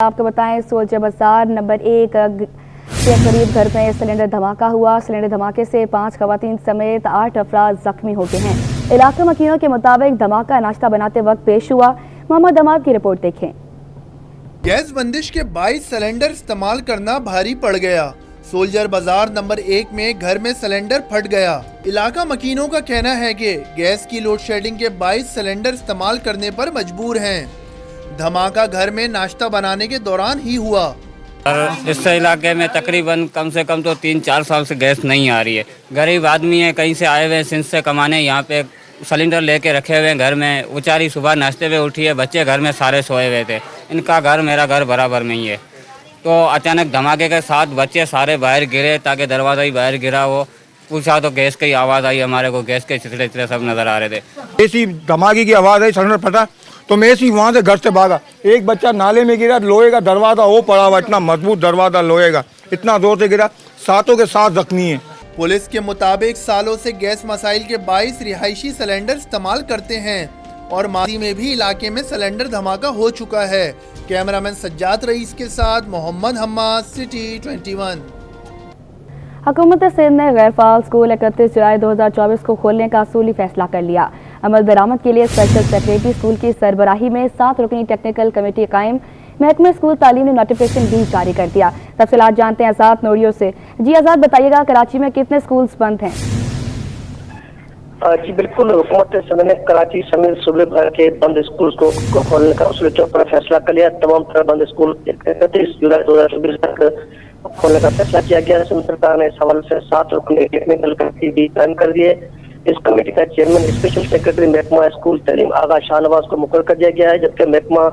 आपको बताएं सोल्जर बाजार नंबर 1 के करीब घर में सिलेंडर धमाका हुआ। सिलेंडर धमाके से 5 खवातीन समेत 8 अफराद जख्मी हो गए हैं। इलाका मकीनों के मुताबिक धमाका नाश्ता बनाते वक्त पेश हुआ। मोहम्मद अमाद की रिपोर्ट देखें। गैस बंदिश के 22 सिलेंडर इस्तेमाल करना भारी पड़ गया। सोल्जर बाजार नंबर 1 में घर में सिलेंडर फट गया। इलाका मकीनों का कहना है कि गैस की लोड शेडिंग के 22 सिलेंडर इस्तेमाल करने पर मजबूर हैं। धमाका घर में नाश्ता बनाने के दौरान ही हुआ। इस इलाके में तकरीबन कम से कम तो 3-4 साल से गैस नहीं आ रही है। गरीब आदमी है, कहीं से आए हुए हैं सिंध से कमाने, यहाँ पे सिलेंडर लेके रखे हुए हैं घर में। बेचारी सुबह नाश्ते पे उठी है, बच्चे घर में सारे सोए हुए थे। इनका घर मेरा घर बराबर में ही है। तो अचानक धमाके के साथ बच्चे सारे बाहर गिरे, ताकि दरवाज़ा ही बाहर गिरा। वो पूछा तो गैस की आवाज़ आई, हमारे को गैस के चितले चितले सब नज़र आ रहे थे। ऐसी धमाके की आवाज़ आई, सिलेंडर फटा तो मैं ऐसी वहाँ से घर से भागा। एक बच्चा नाले में गिरा, लोहे का दरवाज़ा वो पड़ा हुआ, इतना मजबूत दरवाज़ा लोहे का, इतना जोर से गिरा, सातों के साथ जख्मी हैं। पुलिस के मुताबिक सालों से गैस मसाइल के 22 रिहायशी सिलेंडर इस्तेमाल करते हैं और माजी में भी इलाके में सिलेंडर धमाका हो चुका है। कैमरामैन सज्जाद रईस के साथ मोहम्मद हम्माद, सिटी 21। हुकूमत सिंध ने गैर फाल स्कूल 31 जुलाई 2024 को खोलने का असूली फैसला कर लिया। अमल दरामद के लिए स्पेशल सेक्रेटरी स्कूल की सरबराही में 7 रुकनी टेक्निकल कमेटी कायम। महकमे स्कूल तालीम ने नोटिफिकेशन भी जारी कर दिया। तफसीलात जानते हैं आजाद नोरियो से। जी आजाद, बताइएगा कराची में कितने स्कूल्स बंद हैं? जी बिल्कुल, हुकूमत सिंध ने कराची समेत सूबे भर के बंद स्कूल को खोलने का उसूली तौर पर फैसला कर लिया। तमाम तरह बंद स्कूल 31 जुलाई 2024 तक खोलने का फैसला किया गया। सिंध सरकार ने इस हवाले से 7 रुकनी टेक्निकल कमेटी भी कायम कर दिए। इस कमेटी का चेयरमैन स्पेशल सेक्रेटरी महकमा स्कूल तालीम आगा शाहनवाज को मुकर्रर कर दिया गया है, जबकि महकमा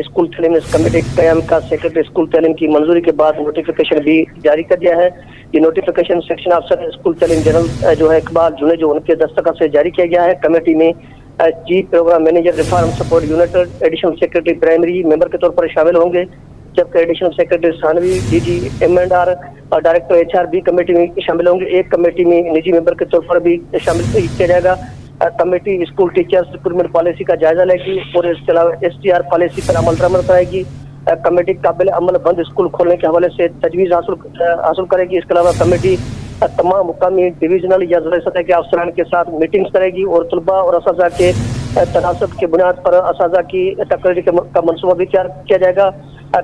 स्कूल तालीम ने इस कमेटी के कयाम का सेक्रेटरी स्कूल तालीम की मंजूरी के बाद नोटिफिकेशन भी जारी कर दिया है। ये नोटिफिकेशन सेक्शन अफसर स्कूल तालीम जनरल जो है इकबाल जुने जो उनके दस्तखत से जारी किया गया है। कमेटी में chief program manager reform support unit, additional secretary primary member के तौर पर शामिल होंगे, जबकि additional secretary Saanvi, DG M&R और डायरेक्टर HR भी कमेटी में शामिल होंगे। एक कमेटी में निजी मेंबर के तौर पर भी शामिल किया जाएगा। Committee school teachers recruitment policy का जायजा लेगी और इसके अलावा STR पॉलिसी पर अमल दरामद कराएगी। कमेटी काबिल अमल बंद स्कूल खोलने के हवाले से तजवीज़ हासिल करेगी। इसके अलावा कमेटी तमाम मुकामी डिविजनल या जिला सतह के अफसरान के साथ मीटिंग्स करेगी और तलबा और असाजा के तनासब के बुनियाद पर असाजा की तकरीर का मनसूबा भी तैयार किया जाएगा।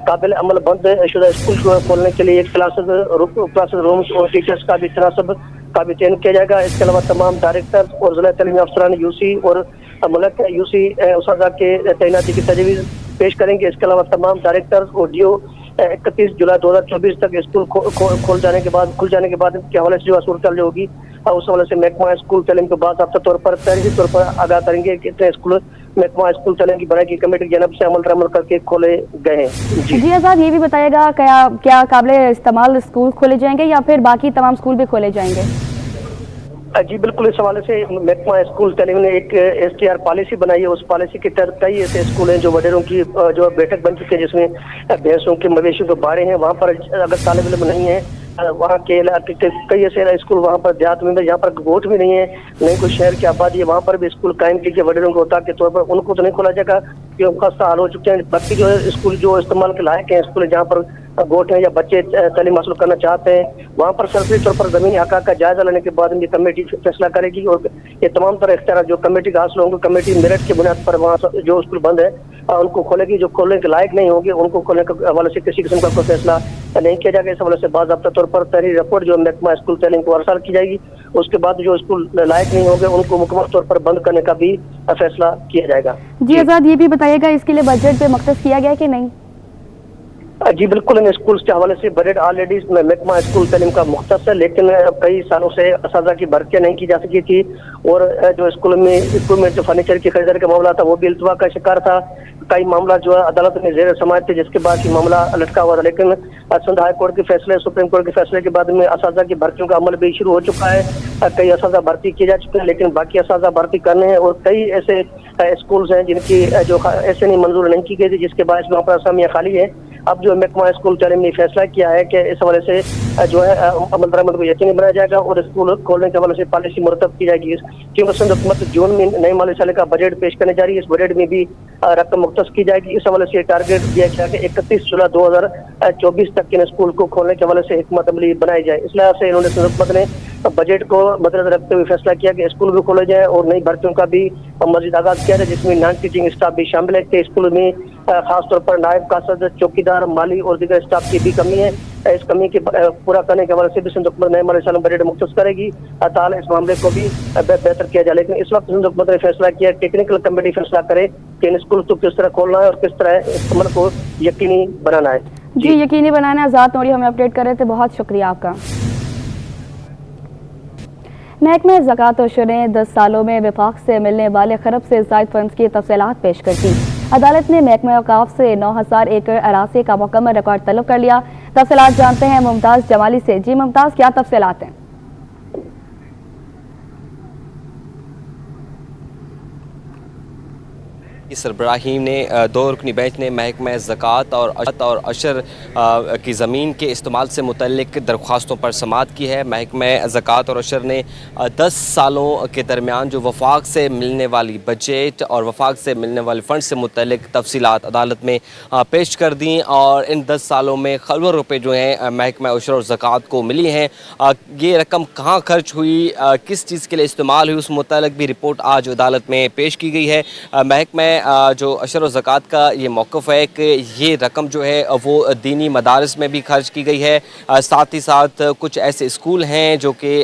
काबिल अमल बंद शुदा स्कूल खोलने के लिए क्लासेस रूम्स और टीचर्स का भी तनासब का भी चयन किया जाएगा। इसके अलावा तमाम डायरेक्टर और जिला तालीमी अफसरान UC और मुल्क UC असाजा के तैनाती की तजवीज़ पेश करेंगे। इसके अलावा तमाम डायरेक्टर और DO 31 जुलाई 2024 तक स्कूल खुल जाने के बाद के हवाले से जो सूरत जो होगी उस हवाले से महकमा स्कूल तालीम के बाकायदा तौर पर तहरीरी तौर पर आगाह करेंगे कि कितने स्कूल महकमा स्कूल तालीम की बनाई कमेटी की जनब से अमल दरामद करके खोले गए हैं। जी आजाद, ये भी बताइएगा क्या काबिल इस्तेमाल स्कूल खोले जाएंगे या फिर बाकी तमाम स्कूल भी खोले जाएंगे? जी बिल्कुल, इस हवाले से महकमा स्कूल तालीम ने एक STR पॉलिसी बनाई है। उस पॉलिसी के तहत कई ऐसे स्कूल हैं जो वडेरों की जो बैठक बन चुकी है, जिसमें भैंसों के मवेशियों के बाड़े हैं। वहाँ पर अगर तालिब इल्म नहीं है, वहाँ के इलाके के कई ऐसे स्कूल वहाँ पर देहात में जहाँ पर गोट भी नहीं है, नहीं कोई शहर की आबादी है, वहाँ पर भी स्कूल कायम कीजिए वडेरों के उतार के तौर पर। उनको तो नहीं खोला जाएगा क्योंकि खस्ता हाल हो चुके हैं। बाकी जो है स्कूल जो इस्तेमाल के लायक हैं, स्कूल जहाँ पर गोट हैं या बच्चे तालीम हासिल करना चाहते हैं, वहाँ पर सरसरी तौर पर जमीनी हक़ का जायजा लेने के बाद ये कमेटी फैसला करेगी और ये तमाम तरह इख्तियार जो कमेटी का हासिल होंगे, कमेटी मेरिट के बुनियाद पर वहाँ जो स्कूल बंद है उनको खोलेगी। जो खोलने के लायक नहीं होंगे उनको खोलने के हवाले से किसी किस्म का कोई फैसला नहीं किया जाएगा। इस हवाले से बाज़ाब्ता तौर पर तहरीरी रिपोर्ट जो महकमा स्कूल तालीम को अरसाल की जाएगी। उसके बाद जो स्कूल लायक नहीं होंगे उनको मुकम्मल तौर पर बंद करने का भी फैसला किया जाएगा। जी आजाद, ये भी बताइएगा इसके लिए बजट पे मख्तस किया गया कि नहीं? जी बिल्कुल, इन स्कूल के हवाले से बजट ऑलरेडी महकमा स्कूल तालीम का मुख्तस है, लेकिन कई सालों से असाजा की भर्तियाँ नहीं की जा सकी थी और जो स्कूल में इक्विपमेंट जो फर्नीचर की खरीदारी का मामला था वो भी इल्तवा का शिकार था। कई मामला जो है अदालत में जेर समाअत थे, जिसके बाद ये मामला लटका हुआ था। लेकिन सिंध हाई कोर्ट के फैसले, सुप्रीम कोर्ट के फैसले के बाद में असाजा की भर्तियों का अमल भी शुरू हो चुका है। कई असाजा भर्ती किए जा चुके हैं, लेकिन बाकी असाजा भर्ती करने हैं और कई ऐसे स्कूल्स हैं जिनकी जो ऐसे नहीं मंजूर नहीं की गई थी, जिसके बाद वहाँ पर असामियाँ खाली है। अब जो महकमा स्कूल तालीम ने फैसला किया है कि इस हवाले से जो है अमल दरामद को यकीनी बनाया जाएगा और स्कूल खोलने के हवाले से पॉलिसी मुरतब की जाएगी। क्योंकि सिंध हुकूमत जून में नए माली साल का बजट पेश करने जा रही है। इस बजट में भी रकम मुख्तस की जाएगी। इस हवाले से टारगेट दिया गया कि 31 जुलाई 2024 तक के स्कूल को खोलने के हवाले से हिकमत अमली बनाई जाए। इस लिहाज से इन्होंने सिंध हुकूमत ने बजट को मद्देनजर रखते हुए फैसला किया कि स्कूल भी खोले जाए और नई भर्तियों का भी मजीद आगाज किया जाए, जिसमें नॉन टीचिंग स्टाफ भी शामिल है कि स्कूल में खासतौर पर नायब कासद, चौकीदार, माली और दीगर स्टाफ की भी कमी है। इस कमी के पूरा करने के हवाले से भी सिंध हुकूमत नए माली साल में बजट मुख्तस करेगी ताला इस मामले को भी बेहतर किया जाए। लेकिन इस वक्त सिंध हुकूमत ने फैसला किया, टेक्निकल कमेटी फैसला करे कि इन स्कूल को किस तरह खोलना है और किस तरह इस अमल को यकीनी बनाना है। जी यकीनी बनाना। आज़ाद नूरी हमें अपडेट कर रहे थे, बहुत शुक्रिया आपका। महकमा ज़कात और शुर ने 10 सालों में वफाक से मिलने वाले खरब से ज़ायद फंड्स की तफसीलात पेश कर दी। अदालत ने महकमा औकाफ से 9000 एकड़ अराज़ी का मुकम्मल रिकॉर्ड तलब कर लिया। तफसीलात जानते हैं मुमताज़ जमाली से। जी मुमताज़, क्या तफसीलात हैं? सरबराही ने 2 रुकनी बेंच ने महकमा ज़कात और अशर की ज़मीन के इस्तेमाल से मुतल्लिक दरख्वास्तों पर समाअत की है। महकमा ज़कात और अशर ने 10 सालों के दरमियान जो वफाक से मिलने वाली बजट और वफाक से मिलने वाले फ़ंड से मुतल्लिक तफसीलात अदालत में पेश कर दी और इन 10 सालों में खरबों रुपये जो हैं महकमा अशर और ज़कात को मिली हैं। ये रकम कहाँ खर्च हुई, किस चीज़ के लिए इस्तेमाल हुई, उस मुतल्लिक भी रिपोर्ट आज अदालत में पेश की गई है। महकमा जो अशर और ज़कात का ये मौक़िफ़ है कि ये रकम जो है वो दीनी मदारस में भी खर्च की गई है। साथ ही साथ कुछ ऐसे स्कूल हैं जो कि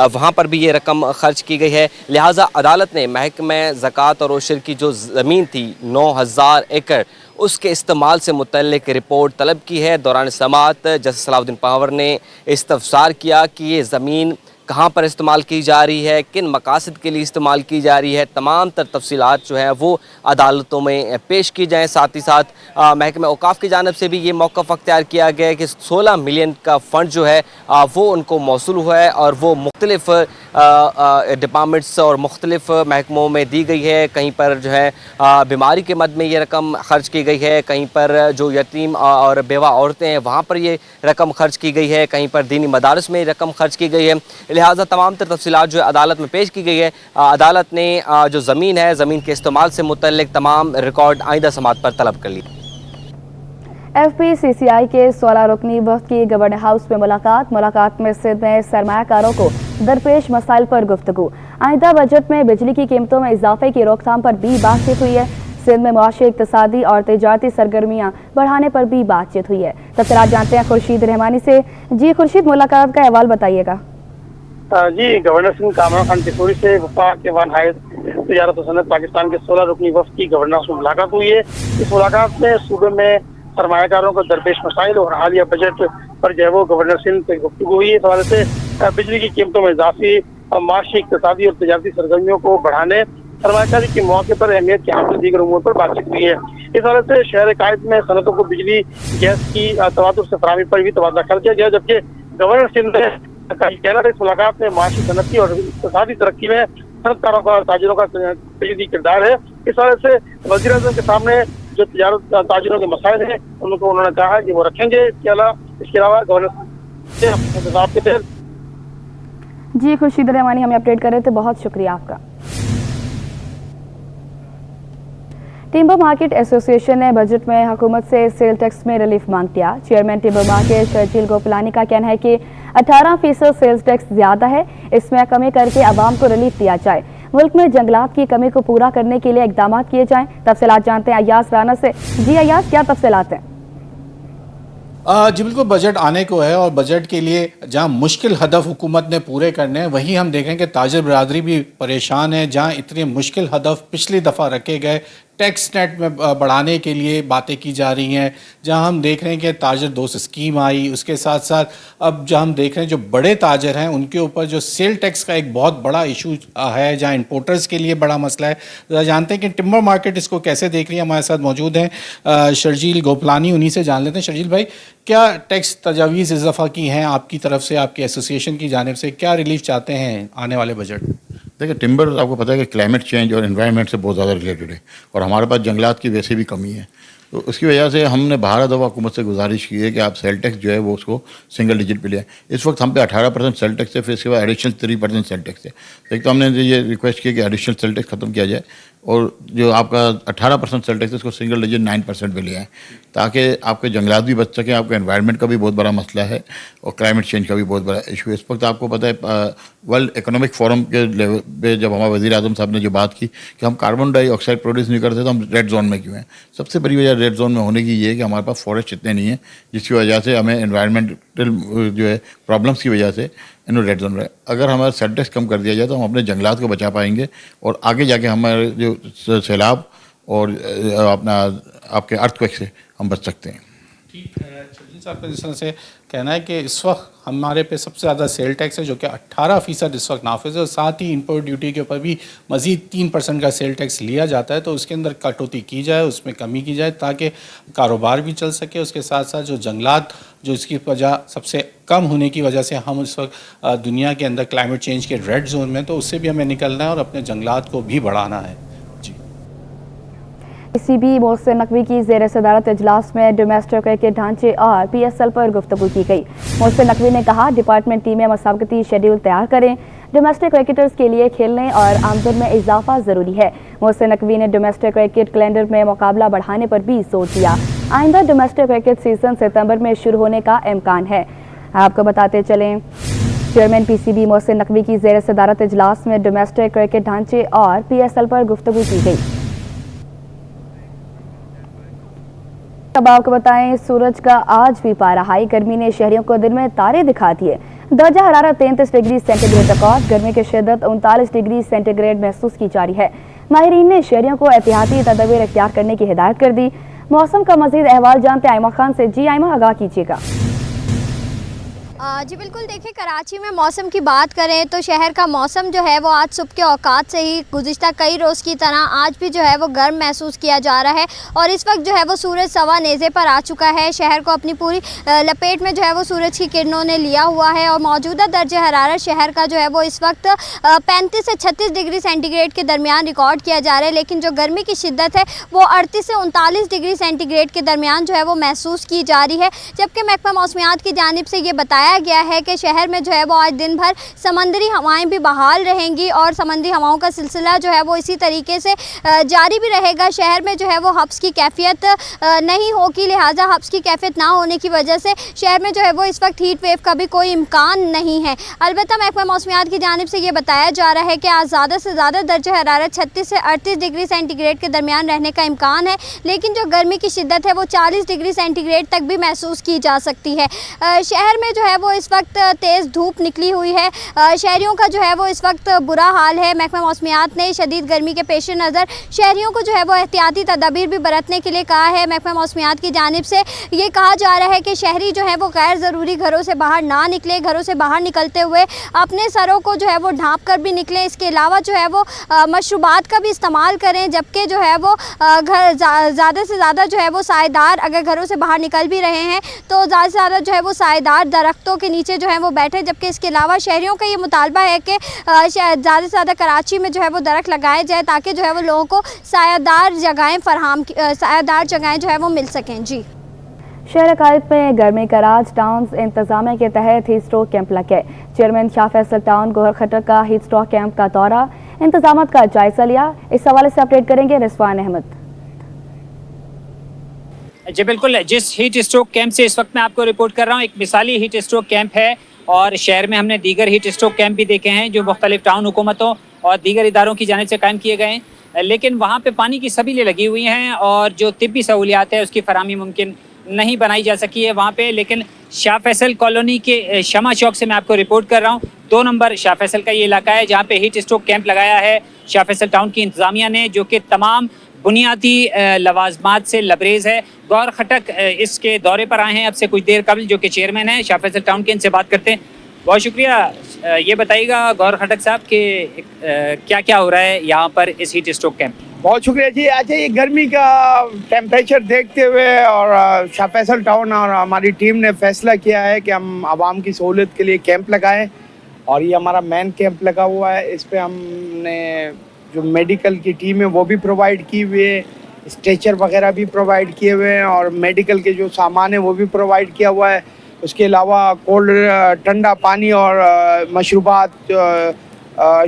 वहाँ पर भी ये रकम खर्च की गई है। लिहाजा अदालत ने महकमा ज़कात और अशर की जो ज़मीन थी 9000 एकड़ उसके इस्तेमाल से मुतल्लिक रिपोर्ट तलब की है। दौरान समाअत जस्टिस सलाहुद्दीन पावर ने इस्तफसार किया कि ये ज़मीन कहाँ पर इस्तेमाल की जा रही है, किन मकासद के लिए इस्तेमाल की जा रही है, तमाम तर तफसीलात जो है वो अदालतों में पेश की जाएँ। साथ ही साथ महकमा औकाफ की जानिब से भी ये मौक़िफ़ अख्तियार किया गया है कि 16 मिलियन का फ़ंड जो है वो उनको मौसूल हुआ है और वो मुख्तलिफ़ डिपार्टमेंट्स और मुख्तलिफ़ महकमों में दी गई है। कहीं पर जो है बीमारी के मद में ये रकम खर्च की गई है, कहीं पर जो यतीम और बेवा औरतें हैं वहाँ पर ये रकम खर्च की गई है, कहीं पर दीनी मदारस में रकम खर्च की गई है। लिहाजा तमाम तर तफसीलात जो अदालत में पेश की गई है। अदालत ने जो ज़मीन है, ज़मीन के इस्तेमाल से मुतल्लिक तमाम रिकॉर्ड आइंदा समाअत पर तलब कर ली। FPCCI के 16 रुकनी वफ़द की गवर्नर हाउस में मुलाकात में सिंध में सरमायाकारों को दरपेश मसाइल पर गुफ्तगू। आइंदा बजट में बिजली की कीमतों में इजाफे की रोकथाम पर भी बातचीत हुई है। सिंध में मुआशी, इक़्तिसादी और तिजारती सरगर्मियाँ बढ़ाने पर भी बातचीत हुई है। तफसीलात जानते हैं खुर्शीद रहमानी से। जी खुर्शीद, मुलाकात का अहवाल बताइएगा। जी, गवर्नर सिंध कामरान खान किशोरी से वफाक के वन हायत तिजारत और सनत पाकिस्तान के 16 रुकनी वफ़द की गवर्नर हाउस में मुलाकात हुई है। इस मुलाकात में सूबे में सरमायाकारों को दरपेश मसाइल और हालिया बजट पर जो है वो गवर्नर सिंध से गुफ्तगू हुई है। इस हवाले से बिजली की कीमतों में इजाफी, माशी, इक़्तिसादी और तिजारती सरगर्मियों को बढ़ाने, सरमायाकारी के मौके पर अहमियत के हासिल दीगर उमूर पर बातचीत हुई है। इस हवाले से शहर कायद में सनतों को बिजली गैस की तवादुर से फराहमी पर भी तबादला कर दिया गया, जबकि गवर्नर सिंध ने कहना था इस मुलाकात में माशी, सनती और इक़्तिसादी तरक्की में सनतकारों का और ताजिरों का कलीदी किरदार है। इस हवाले से वज़ीर-ए-आज़म के सामने जो तिजारत ताजिरों के मसाइल हैं उनको उन्होंने कहा कि वो रखेंगे। इसके अलावा गवर्नर के तहत जी खुर्शीद रहमानी हमें अपडेट कर रहे थे, बहुत शुक्रिया आपका। टिम्बर मार्केट एसोसिएशन ने बजट में हुकूमत से सेल टैक्स में रिलीफ मांग किया। Chairman timber market Sharjeel Gopalani का कहना है कि 18% सेल्स टैक्स ज्यादा है, इसमें कमी करके आवाम को रिलीफ दिया जाए। मुल्क में जंगलात की कमी को पूरा करने के लिए इकदाम किए जाएं। तफसीलात जानते हैं अयाज राना से। जी अयाज, क्या तफसीलात हैं? जी बिल्कुल, बजट आने को है और बजट के लिए जहां मुश्किल हदफ हुकूमत ने पूरे करने हैं, वहीं हम देखें कि ताजिर बरादरी भी परेशान है। जहां इतने मुश्किल हदफ पिछली दफ़ा रखे गए, टैक्स नेट में बढ़ाने के लिए बातें की जा रही हैं, जहां हम देख रहे हैं कि ताजिर दोस्त स्कीम आई, उसके साथ साथ अब जहां हम देख रहे हैं जो बड़े ताजिर हैं उनके ऊपर जो सेल टैक्स का एक बहुत बड़ा इशू है, जहां इंपोर्टर्स के लिए बड़ा मसला है। जानते हैं कि टिम्बर मार्केट इसको कैसे देख रही है। हमारे साथ मौजूद हैं शर्जील गोपलानी, उन्हीं से जान लेते हैं। शर्जील भाई, क्या टैक्स तजावीज़ इस दफ़ा की हैं आपकी तरफ से, आपकी एसोसिएशन की जानिब से? क्या रिलीफ चाहते हैं आने वाले बजट? देखिए, टिम्बर आपको पता है कि क्लाइमेट चेंज और एनवायरनमेंट से बहुत ज़्यादा रिलेटेड है और हमारे पास जंगलात की वैसे भी कमी है। तो उसकी वजह से हमने भारत और हुकूमत से गुजारिश की है कि आप सेल टैक्स जो है वो उसको सिंगल डिजिट पे ले आए। इस वक्त हम पे 18% सेल टैक्स है, फिर इसके बाद एडिशनल 3% सेल टैक्स है। तो एक तो हमने ये रिक्वेस्ट की कि एडिशनल सेल टैक्स ख़त्म किया जाए और जो आपका 18% सेल टैक्स है उसको सिंगल डिजिट 9% पे ले आए, ताकि आपके जंगलात भी बच सकें। आपके एनवायरनमेंट का भी बहुत बड़ा मसला है और क्लाइमेट चेंज का भी बहुत बड़ा इशू है। इस वक्त आपको पता है वर्ल्ड इकोनॉमिक फोरम के लेवल पे जब हमारे वज़ीर आज़म साहब ने जो बात की कि हम कार्बन डाइऑक्साइड प्रोड्यूस नहीं करते तो हम रेड जोन में क्यों हैं। सबसे बड़ी वजह रेड जोन में होने की ये है कि हमारे पास फॉरेस्ट इतने नहीं है, जिसकी वजह से हमें एनवायरमेंटल जो है प्रॉब्लम्स की वजह से इन रेड जोन में। अगर हमारा सेल टैक्स कम कर दिया जाए तो हम अपने जंगलात को बचा पाएंगे और आगे जाके हमारे जो सैलाब और अपना आपके अर्थक्वेक से हम बच सकते हैं। ठीक है, चौधरी साहब का जिस तरह से कहना है कि इस वक्त हमारे पे सबसे ज़्यादा सेल टैक्स है जो कि 18% इस वक्त नाफिज है, और साथ ही इम्पोर्ट ड्यूटी के ऊपर भी मज़ीद 3% का सेल टैक्स लिया जाता है। तो उसके अंदर कटौती की जाए, उसमें कमी की जाए ताकि कारोबार भी चल सके। उसके साथ साथ जो जंगलात जो इसकी वजह सबसे कम होने की वजह से हम इस वक्त दुनिया के अंदर क्लाइमेट चेंज के रेड जोन में, तो उससे भी हमें निकलना है और अपने जंगलात को भी बढ़ाना है। PCB मोहसिन नकवी की ज़ेर सदारत इजलास में डोमेस्टिक के ढांचे और PSL पर गुफ्तगू की गई। मोहसिन नकवी ने कहा डिपार्टमेंट टीमें मसाबकती शेड्यूल तैयार करें, डोमेस्टिक क्रिकेटर्स के लिए खेलने और आमदन में इजाफा ज़रूरी है। मोहसिन नकवी ने डोमेस्टिक क्रिकेट कैलेंडर में मुकाबला बढ़ाने पर भी जोर दिया। आइंदा डोमेस्टिक क्रिकेट सीजन सितंबर में शुरू होने का इम्कान है। आपको बताते चलें, चेयरमैन PCB मोहसिन नकवी की ज़ेर सदारत इजलास में डोमेस्टिक क्रिकेट ढांचे और PSL पर गुफ्तगू की गई। अब आपको बताएं, सूरज का आज भी पारा हाई गर्मी ने शहरियों को दिन में तारे दिखा दिए। दर्जा हरारत 33 डिग्री सेंटीग्रेड रिकॉर्ड, गर्मी की शिद्दत 39 डिग्री सेंटीग्रेड महसूस की जा रही है। माहिरीन ने शहरियों को एहतियाती तदबीर इख्तियार करने की हिदायत कर दी। मौसम का मजीद अहवाल जानते आयमा खान से। जी आयमा, आगाह कीजिएगा। जी बिल्कुल, देखिए कराची में मौसम की बात करें तो शहर का मौसम जो है वो आज सुबह के औकात से ही गुज़िश्ता कई रोज़ की तरह आज भी जो है वो गर्म महसूस किया जा रहा है और इस वक्त जो है वो सूरज सवा नेज़े पर आ चुका है। शहर को अपनी पूरी लपेट में जो है वो सूरज की किरणों ने लिया हुआ है और मौजूदा दर्जा हरारत शहर का जो है वो इस वक्त 35 से 36 डिग्री सेंटीग्रेड के दरमियान रिकॉर्ड किया जा रहा है, लेकिन जो गर्मी की शिद्दत है वो 38 से 39 डिग्री सेंटीग्रेड के दरमियान जो है वो महसूस की जा रही है। जबकि महकमा मौसमियात की जानिब से ये बताया गया है कि शहर में जो है वो आज दिन भर समंदरी हवाएं भी बहाल रहेंगी और समंदरी हवाओं का सिलसिला जो है वो इसी तरीके से जारी भी रहेगा। शहर में जो है वो हब्स की कैफियत नहीं होगी, लिहाजा हब्स की कैफियत ना होने की वजह से शहर में जो है वो इस वक्त हीट वेव का भी कोई इम्कान नहीं है। अलबत्ता महकमा मौसमियात की जानिब से ये बताया जा रहा है कि आज ज़्यादा से ज़्यादा दर्जा हरारत 36 से 38 डिग्री सेंटीग्रेड के दरमियान रहने का इम्कान है, लेकिन जो गर्मी की शिद्दत है वो 40 डिग्री सेंटीग्रेड तक भी महसूस की जा सकती है। शहर में जो है वो इस वक्त तेज़ धूप निकली हुई है। शहरियों का जो है वो इस वक्त बुरा हाल है। महकमा मौसमियात ने शदीद गर्मी के पेश नज़र शहरियों को जो है वो एहतियाती तदाबीर भी बरतने के लिए कहा है। महकमा मौसमियात की जानिब से ये कहा जा रहा है कि शहरी जो है वो गैर ज़रूरी घरों से बाहर ना निकले, घरों से बाहर निकलते हुए अपने सरों को जो है वो ढाँप कर भी निकलें। इसके अलावा जो है वो मशरूबात का भी इस्तेमाल करें, जबकि जो है वो घर ज़्यादा से ज़्यादा जो है वो सायेदार, अगर घरों से बाहर निकल भी रहे हैं तो ज़्यादा से ज़्यादा जो है वो सायेदार दरख्तों के नीचे जो है वो बैठे। जबकि इसके अलावा शहरियों का ये मुतालबा है कि ज़्यादा से ज़्यादा कराची में जो है वो दरख्त लगाए जाए ताकि जो है वो लोगों को सायादार जगहें जो है वो मिल सकें। जी, शहर कायद में गर्मी का राज टाउन इंतजामिया के तहत हीट स्ट्रोक कैंप लगे। चेयरमैन शाह फैसल टाउन गोहर खट्टर का हीट स्ट्रोक कैंप का दौरा, इंतजामात का जायजा लिया। इस हवाले से अपडेट करेंगे रिजवान अहमद। जी बिल्कुल, जिस हीट स्ट्रोक कैंप से इस वक्त मैं आपको रिपोर्ट कर रहा हूँ, एक मिसाली हीट स्ट्रोक कैंप है और शहर में हमने दीगर हीट स्ट्रोक कैंप भी देखे हैं जो मुख्तलिफ टाउन हुकूमतों और दीगर इदारों की जानिब से कायम किए गए हैं, लेकिन वहाँ पे पानी की सबिलें लगी हुई हैं और जो तिब्बी सहूलियात है उसकी फराहमी मुमकिन नहीं बनाई जा सकी है वहाँ पे। लेकिन शाह फैसल कॉलोनी के शमा चौक से मैं आपको रिपोर्ट कर रहा हूँ। 2 नंबर शाह फैसल का ये इलाका है जहाँ पे हीट स्ट्रोक कैंप लगाया है शाह फैसल टाउन की इंतज़ामिया ने, जो कि तमाम बुनियादी लवाजमात से लबरेज है। गौर खटक इसके दौरे पर आए हैं अब से कुछ देर कबल, जो कि चेयरमैन है शाह फैसल टाउन के, इनसे बात करते हैं। बहुत शुक्रिया। ये बताइएगा गौर खटक साहब कि क्या क्या हो रहा है यहाँ पर इस हीट स्ट्रोक कैंप? बहुत शुक्रिया जी। अच्छा, ये गर्मी का टेम्परेचर देखते हुए और शाह फैसल टाउन और हमारी टीम ने फैसला किया है कि हम आवाम की सहूलियत के लिए कैंप लगाएं और ये हमारा मेन कैंप लगा हुआ है। इस पर हमने जो मेडिकल की टीम है वो भी प्रोवाइड की हुई है। स्ट्रेचर वगैरह भी प्रोवाइड किए हुए हैं और मेडिकल के जो सामान है वो भी प्रोवाइड किया हुआ है। उसके अलावा कोल्ड ठंडा पानी और मशरूबात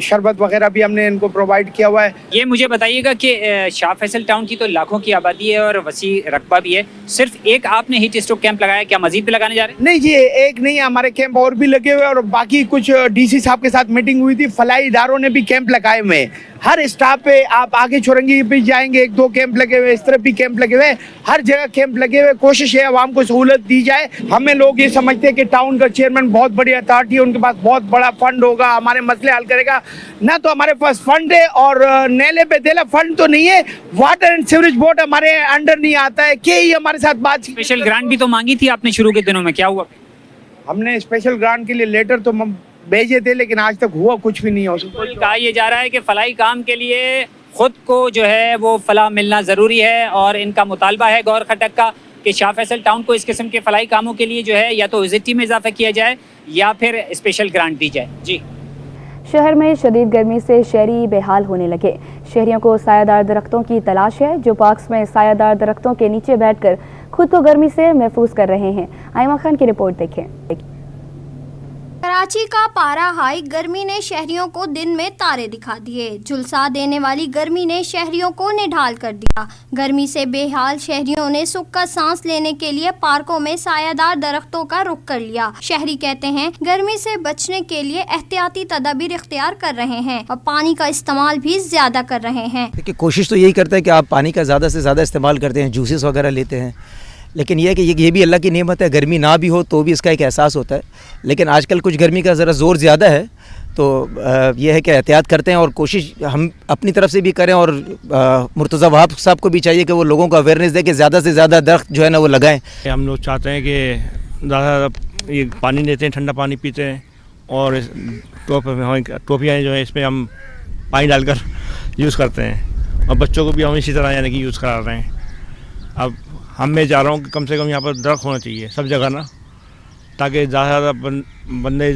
शरबत वगैरह भी हमने इनको प्रोवाइड किया हुआ है। ये मुझे बताइएगा कि शाह फैसल टाउन की तो लाखों की आबादी है और वसी रकबा भी है, सिर्फ एक आपने हीट स्ट्रोक कैंप लगाया, क्या मजीद भी लगाने जा रहे हैं? नहीं जी, एक नहीं, हमारे कैंप और भी लगे हुए और बाकी कुछ डीसी साहब के साथ मीटिंग हुई थी, फलाई इदारों ने भी कैंप लगाए हुए हैं। हर स्टाफ पे आप आगे चौरंगी पे जाएंगे, 1-2 कैंप लगे हुए, इस तरफ भी कैंप लगे हुए, हर जगह कैंप लगे हुए। कोशिश है आवाम को सहूलत दी जाए। हमें लोग ये समझते हैं कि टाउन का चेयरमैन बहुत बड़ी अथॉरिटी है, उनके पास बहुत बड़ा फंड होगा, हमारे मसले हल करेगा। ना तो हमारे पास फंड है और नेले पे देला फंड तो नहीं है। वाटर एंड सीवरेज बोर्ड हमारे अंडर नहीं आता है। के ही हमारे साथ बात, स्पेशल ग्रांट भी तो मांगी थी आपने शुरू के दिनों में, क्या हुआ? हमने स्पेशल ग्रांट के लिए लेटर तो भेजे थे, लेकिन आज तक हुआ कुछ भी नहीं हो सकता। कहा यह जा रहा है कि फलाई काम के लिए खुद को जो है वो फला मिलना ज़रूरी है और इनका मुतालबा है गौर खटक का कि शाह फैसल टाउन को इस किस्म के फलाई कामों के लिए जो है या तो विजिटी में इजाफा किया जाए या फिर स्पेशल ग्रांट दी जाए। जी, शहर में शदीद गर्मी से शहरी बेहाल होने लगे। शहरियों को सायादार दरख्तों की तलाश है, जो पार्क्स में सायादार दरख्तों के नीचे बैठकर खुद को गर्मी से महफूज कर रहे हैं। आइमा खान की रिपोर्ट देखें। कराची का पारा हाई गर्मी ने शहरियों को दिन में तारे दिखा दिए। झुलसा देने वाली गर्मी ने शहरियों को निढाल कर दिया। गर्मी से बेहाल शहरियों ने सुख का सांस लेने के लिए पार्कों में सायादार दरख्तों का रुख कर लिया। शहरी कहते हैं गर्मी से बचने के लिए एहतियाती तदाबीर इख्तियार कर रहे हैं और पानी का इस्तेमाल भी ज्यादा कर रहे हैं। देखिए, कोशिश तो यही करते हैं कि आप पानी का ज़्यादा से ज़्यादा इस्तेमाल करते हैं, जूसेस वगैरह लेते हैं, लेकिन यह है कि ये भी अल्लाह की नेमत है, गर्मी ना भी हो तो भी इसका एक एहसास होता है। लेकिन आजकल कुछ गर्मी का ज़रा ज़ोर ज़्यादा है, तो यह है कि एहतियात करते हैं और कोशिश हम अपनी तरफ से भी करें और मुर्तज़ा वहाब साहब को भी चाहिए कि वो लोगों को अवेयरनेस दे कि ज़्यादा से ज़्यादा दरख्त जो है ना वो लगाएं। हम लोग चाहते हैं कि ज़्यादा ये पानी लेते हैं, ठंडा पानी पीते हैं और टोपियाँ जो है इसमें हम पानी डालकर यूज़ करते हैं और बच्चों को भी हम इसी तरह यानी कि यूज़ करा रहे हैं। अब मैं चाह रहा हूँ कि कम से कम यहाँ पर दरख्त होना चाहिए सब जगह ना, ताकि ज़्यादा से ज़्यादा बंदे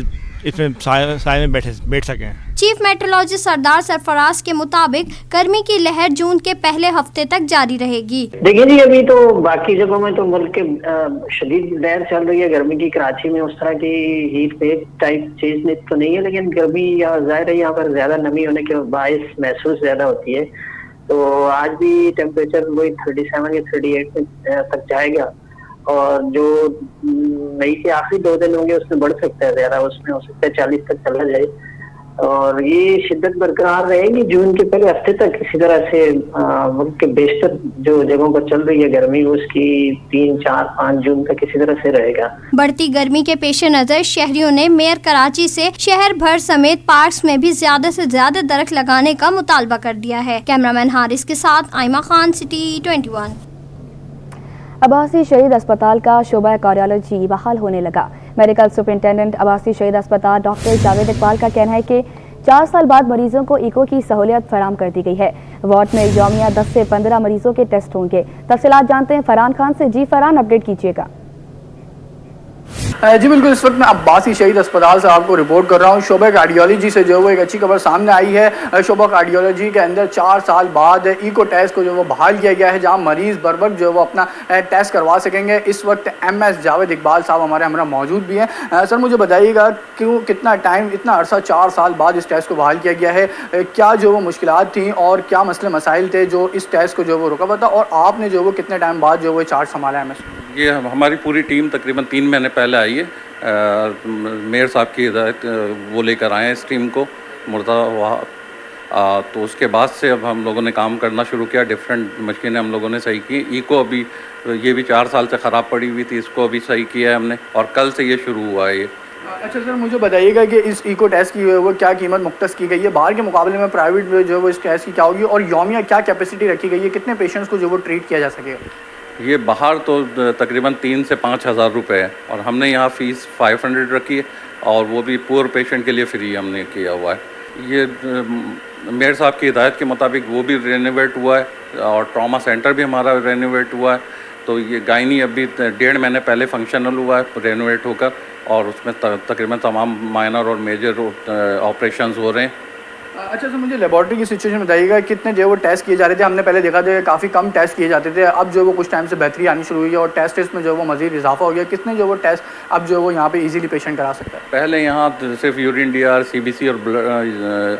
इसमें साए में बैठ सकें। चीफ मेट्रोलॉजिस्ट सरदार सरफराज के मुताबिक गर्मी की लहर जून के पहले हफ्ते तक जारी रहेगी। देखिए जी, अभी तो बाकी जगहों में तो मुल्क के शदीद लहर चल रही है गर्मी की। कराची में उस तरह की हीट वेव टाइप चीज तो नहीं है, लेकिन गर्मी यहाँ जाहिर है यहाँ पर ज्यादा नमी होने के बायस महसूस ज्यादा होती है। तो आज भी टेम्परेचर वही 37 या 38 तक जाएगा और जो मई के आखिरी 2 दिन होंगे उसमें बढ़ सकता है ज्यादा, उसमें हो सकता है 40 तक चला जाए और ये शिद्दत बरकरार रहेगी जून के पहले हफ्ते तक। इसी तरह से मुल्क के बेशतर जो जगहों पर चल रही है गर्मी उसकी 3, 4, 5 जून तक इसी तरह से रहेगा। बढ़ती गर्मी के पेश नजर शहरियों ने मेयर कराची से शहर भर समेत पार्क्स में भी ज्यादा से ज्यादा दरख्त लगाने का मुतालबा कर दिया है। कैमरामैन हारिस के साथ आइमा खान, सिटी 21। अब्बासी शहीद अस्पताल का शोबा कार्डियोलॉजी बहाल होने लगा। मेडिकल सुपरिंटेंडेंट अब्बासी शहीद अस्पताल डॉक्टर जावेद इकबाल का कहना है कि 4 साल बाद मरीजों को इको की सहूलियत फराम कर दी गई है। वार्ड में यौमिया 10 से 15 मरीजों के टेस्ट होंगे। तफसीलात जानते हैं फरहान खान से। जी फरहान, अपडेट कीजिएगा। जी बिल्कुल, इस वक्त मैं अब्बासी शहीद अस्पताल से आपको रिपोर्ट कर रहा हूँ। शोबा कार्डियोलॉजी से जो वो एक अच्छी खबर सामने आई है। शोबा कार्डियोलॉजी के अंदर 4 साल बाद इको टेस्ट को जो वो बहाल किया गया है, जहाँ मरीज़ बर वक्त जो वो अपना टेस्ट करवा सकेंगे। इस वक्त MS जावेद इकबाल साहब हमारे हमरा मौजूद भी हैं। सर, मुझे बताइएगा क्यों कितना टाइम, इतना अरसा 4 साल बाद इस टेस्ट को बहाल किया गया है? क्या जो वो मुश्किलात थी और क्या मसले मसाइल थे जो इस टेस्ट को जो वो रुका हुआ था, और आपने जो वो कितने टाइम बाद जो वो चार्ज संभाला है? ये हमारी पूरी टीम तकरीबन 3 महीने पहले आई है। मेयर साहब की हिदायत वो लेकर आए हैं इस टीम को, मुर्तज़ा। तो उसके बाद से अब हम लोगों ने काम करना शुरू किया। डिफरेंट मशीनें हम लोगों ने सही की। इको अभी ये भी 4 साल से ख़राब पड़ी हुई थी, इसको अभी सही किया है हमने और कल से ये शुरू हुआ है ये। अच्छा सर, मुझे बताइएगा कि इस इको टेस्ट की वो क्या कीमत मुख्तस की गई है? बाहर के मुकाबले में प्राइवेट में जो वो इस टेस्ट की क्या होगी और यौमिया क्या कैपेसिटी रखी गई है? कितने पेशेंट्स को जो वो ट्रीट किया जा सकेगा? ये बाहर तो तकरीबन 3 से 5 हज़ार रुपये है और हमने यहाँ फ़ीस 500 रखी है और वो भी पुअर पेशेंट के लिए फ्री हमने किया हुआ है। ये मेयर साहब की हिदायत के मुताबिक वो भी रेनोवेट हुआ है और ट्रॉमा सेंटर भी हमारा रेनोवेट हुआ है। तो ये गायनी अभी 1.5 महीने पहले फंक्शनल हुआ है रेनोवेट होकर और उसमें तकरीबन तमाम माइनर और मेजर ऑपरेशंस हो रहे हैं। अच्छा सर, मुझे लेबॉर्ट्री की सिचुएशन बताइएगा, कितने जो है वो टेस्ट किए जा रहे थे? हमने पहले देखा था काफ़ी कम टेस्ट किए जाते थे, अब जो है वो कुछ टाइम से बेहतरी आनी शुरू हुई है और टेस्ट में जो है वो मज़ीद इजाफा हो गया। कितने जो है वो टेस्ट अब जो है वो यहाँ पे इजीली पेशेंट करा सकता है? पहले यहाँ सिर्फ यूरिन DR, CBC और